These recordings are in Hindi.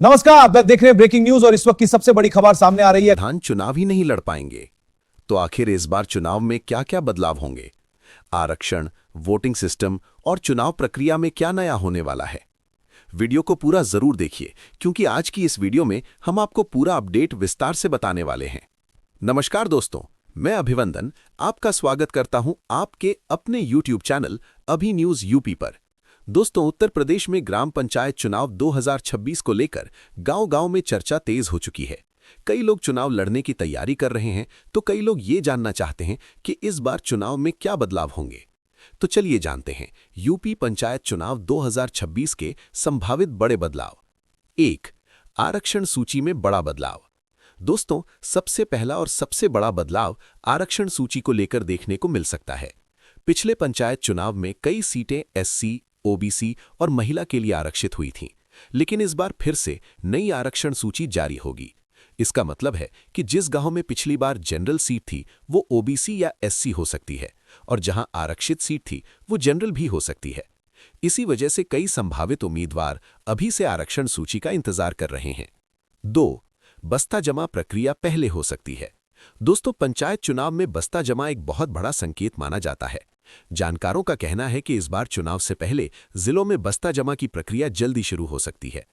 नमस्कार, आप देख रहे हैं ब्रेकिंग न्यूज और इस वक्त की सबसे बड़ी खबर सामने आ रही है। प्रधान चुनाव ही नहीं लड़ पाएंगे तो आखिर इस बार चुनाव में क्या क्या बदलाव होंगे? आरक्षण, वोटिंग सिस्टम और चुनाव प्रक्रिया में क्या नया होने वाला है? वीडियो को पूरा जरूर देखिए क्योंकि आज की इस वीडियो में हम आपको पूरा अपडेट विस्तार से बताने वाले हैं। नमस्कार दोस्तों, मैं अभिवंदन आपका स्वागत करता हूं आपके अपने YouTube चैनल अभी न्यूज यूपी पर। दोस्तों, उत्तर प्रदेश में ग्राम पंचायत चुनाव 2026 को लेकर गांव-गांव में चर्चा तेज हो चुकी है। कई लोग चुनाव लड़ने की तैयारी कर रहे हैं तो कई लोग ये जानना चाहते हैं कि इस बार चुनाव में क्या बदलाव होंगे। तो चलिए जानते हैं यूपी पंचायत चुनाव 2026 के संभावित बड़े बदलाव। 1. आरक्षण सूची में बड़ा बदलाव। दोस्तों, सबसे पहला और सबसे बड़ा बदलाव आरक्षण सूची को लेकर देखने को मिल सकता है। पिछले पंचायत चुनाव में कई सीटें एससी, ओबीसी और महिला के लिए आरक्षित हुई थीं, लेकिन इस बार फिर से नई आरक्षण सूची जारी होगी। इसका मतलब है कि जिस गांव में पिछली बार जनरल सीट थी वो ओबीसी या एससी हो सकती है और जहां आरक्षित सीट थी वो जनरल भी हो सकती है। इसी वजह से कई संभावित उम्मीदवार अभी से आरक्षण सूची का इंतजार कर रहे हैं। 2. बस्ता जमा प्रक्रिया पहले हो सकती है। दोस्तों, पंचायत चुनाव में बस्ता जमा एक बहुत बड़ा संकेत माना जाता है। जानकारों का कहना है कि इस बार चुनाव से पहले जिलों में बस्ता जमा की प्रक्रिया जल्दी शुरू हो सकती है।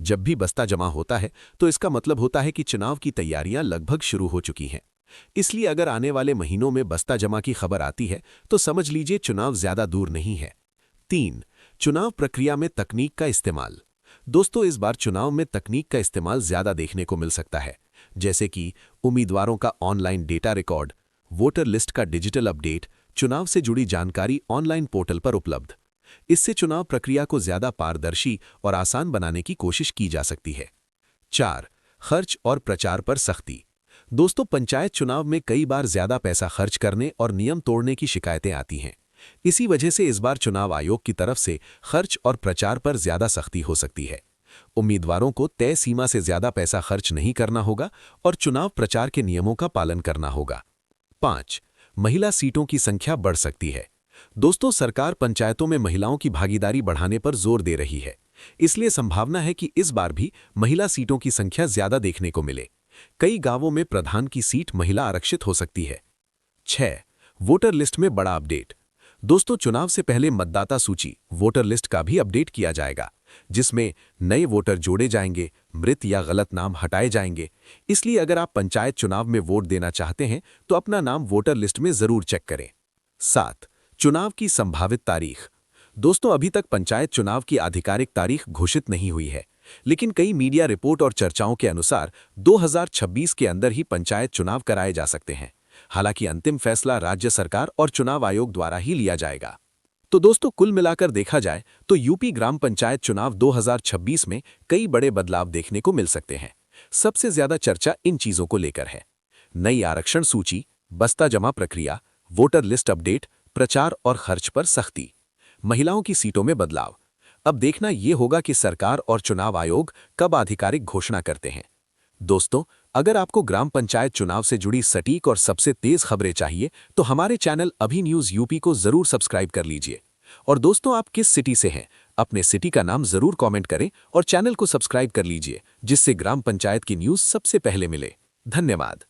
जब भी बस्ता जमा होता है तो इसका मतलब होता है कि चुनाव की तैयारियां लगभग शुरू हो चुकी हैं। इसलिए अगर आने वाले महीनों में बस्ता जमा की खबर आती है तो समझ लीजिए चुनाव ज्यादा दूर नहीं है। 3. चुनाव प्रक्रिया में तकनीक का इस्तेमाल। दोस्तों, इस बार चुनाव में तकनीक का इस्तेमाल ज्यादा देखने को मिल सकता है, जैसे कि उम्मीदवारों का online data record, voter list का डिजिटल अपडेट, चुनाव से जुड़ी जानकारी ऑनलाइन पोर्टल पर उपलब्ध। इससे चुनाव प्रक्रिया को ज्यादा पारदर्शी और आसान बनाने की कोशिश की जा सकती है। 4. खर्च और प्रचार पर सख्ती। दोस्तों, पंचायत चुनाव में कई बार ज्यादा पैसा खर्च करने और नियम तोड़ने की शिकायतें आती हैं। इसी वजह से इस बार चुनाव आयोग की तरफ से खर्च और प्रचार पर ज्यादा सख्ती हो सकती है। उम्मीदवारों को तय सीमा से ज्यादा पैसा खर्च नहीं करना होगा और चुनाव प्रचार के नियमों का पालन करना होगा। 5. महिला सीटों की संख्या बढ़ सकती है। दोस्तों, सरकार पंचायतों में महिलाओं की भागीदारी बढ़ाने पर जोर दे रही है, इसलिए संभावना है कि इस बार भी महिला सीटों की संख्या ज्यादा देखने को मिले। कई गांवों में प्रधान की सीट महिला आरक्षित हो सकती है। 6. वोटर लिस्ट में बड़ा अपडेट। दोस्तों, चुनाव से पहले मतदाता सूची वोटर लिस्ट का भी अपडेट किया जाएगा, जिसमें नए वोटर जोड़े जाएंगे, मृत या गलत नाम हटाए जाएंगे। इसलिए अगर आप पंचायत चुनाव में वोट देना चाहते हैं तो अपना नाम वोटर लिस्ट में जरूर चेक करें। 7. चुनाव की संभावित तारीख। दोस्तों, अभी तक पंचायत चुनाव की आधिकारिक तारीख घोषित नहीं हुई है, लेकिन कई मीडिया रिपोर्ट और चर्चाओं के अनुसार 2026 के अंदर ही पंचायत चुनाव कराए जा सकते हैं। हालांकि अंतिम फैसला राज्य सरकार और चुनाव आयोग द्वारा ही लिया जाएगा। तो दोस्तों, कुल मिलाकर देखा जाए तो यूपी ग्राम पंचायत चुनाव 2026 में कई बड़े बदलाव देखने को मिल सकते हैं। सबसे ज्यादा चर्चा इन चीजों को लेकर है: नई आरक्षण सूची, बस्ता जमा प्रक्रिया, वोटर लिस्ट अपडेट, प्रचार और खर्च पर सख्ती, महिलाओं की सीटों में बदलाव। अब देखना यह होगा कि सरकार और चुनाव आयोग कब आधिकारिक घोषणा करते हैं। दोस्तों, अगर आपको ग्राम पंचायत चुनाव से जुड़ी सटीक और सबसे तेज खबरें चाहिए तो हमारे चैनल अभी न्यूज यूपी को जरूर सब्सक्राइब कर लीजिए। और दोस्तों, आप किस सिटी से हैं, अपने सिटी का नाम जरूर कमेंट करें और चैनल को सब्सक्राइब कर लीजिए, जिससे ग्राम पंचायत की न्यूज सबसे पहले मिले। धन्यवाद।